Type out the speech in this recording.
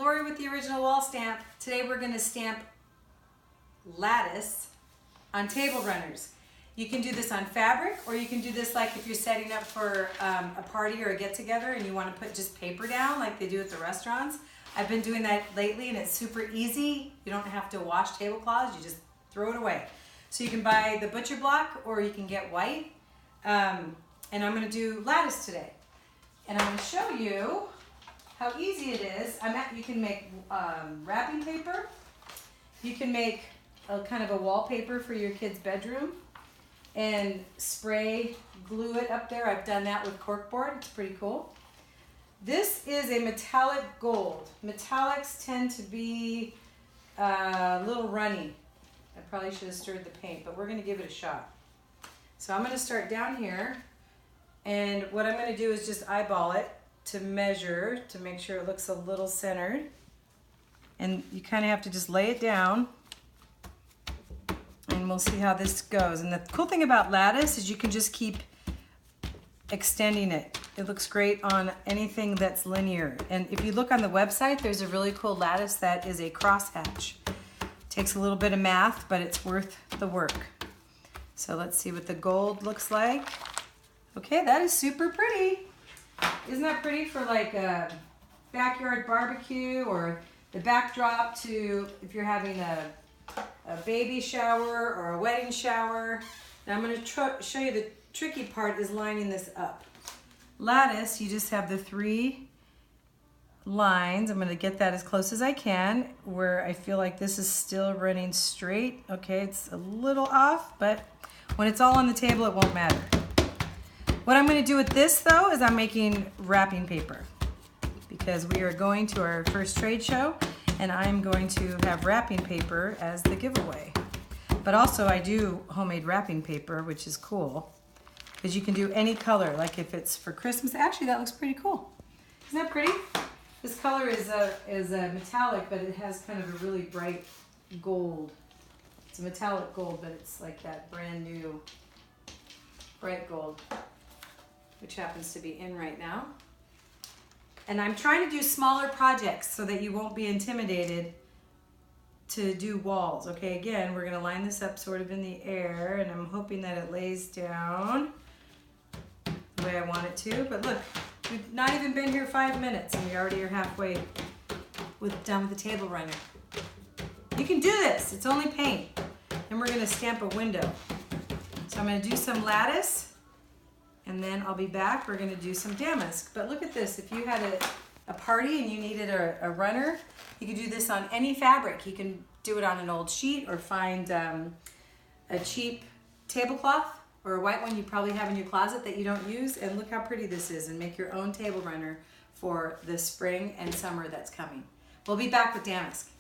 Lori with the original wall stamp. Today we're going to stamp Lattice on table runners. You can do this on fabric, or you can do this like if you're setting up for a party or a get-together and you want to put just paper down like they do at the restaurants. I've been doing that lately and it's super easy. You don't have to wash tablecloths, you just throw it away. So you can buy the butcher block or you can get white. And I'm going to do Lattice today. And I'm going to show you how easy it is. You can make wrapping paper. You can make a kind of a wallpaper for your kid's bedroom and spray glue it up there. I've done that with corkboard. It's pretty cool. This is a metallic gold. Metallics tend to be a little runny. I probably should have stirred the paint, but we're going to give it a shot. So I'm going to start down here, and what I'm going to do is just eyeball it to measure to make sure it looks a little centered. And you kind of have to just lay it down, and we'll see how this goes. And the cool thing about Lattice is you can just keep extending it. It looks great on anything that's linear. And if you look on the website, there's a really cool Lattice that is a crosshatch. Takes a little bit of math, but it's worth the work. So let's see what the gold looks like. Okay, that is super pretty. Isn't that pretty for like a backyard barbecue, or the backdrop to if you're having a baby shower or a wedding shower? Now I'm going to show you the tricky part is lining this up. Lattice, you just have the 3 lines. I'm going to get that as close as I can where I feel like this is still running straight. Okay, it's a little off, but when it's all on the table, it won't matter. What I'm going to do with this though is I'm making wrapping paper because we are going to our first trade show and I'm going to have wrapping paper as the giveaway. But also I do homemade wrapping paper, which is cool because you can do any color. Like if it's for Christmas, actually that looks pretty cool. Isn't that pretty? This color is a metallic, but it has kind of a really bright gold. It's a metallic gold, but it's like that brand new bright gold, which happens to be in right now. And I'm trying to do smaller projects so that you won't be intimidated to do walls. Okay, again, we're gonna line this up sort of in the air, and I'm hoping that it lays down the way I want it to. But look, we've not even been here 5 minutes and we already are halfway done with the table runner. You can do this, it's only paint. And we're gonna stamp a window. So I'm gonna do some Lattice, and then I'll be back. We're gonna do some damask. But look at this, if you had a party and you needed a runner, you could do this on any fabric. You can do it on an old sheet or find a cheap tablecloth or a white one you probably have in your closet that you don't use. And look how pretty this is, and make your own table runner for the spring and summer that's coming. We'll be back with damask.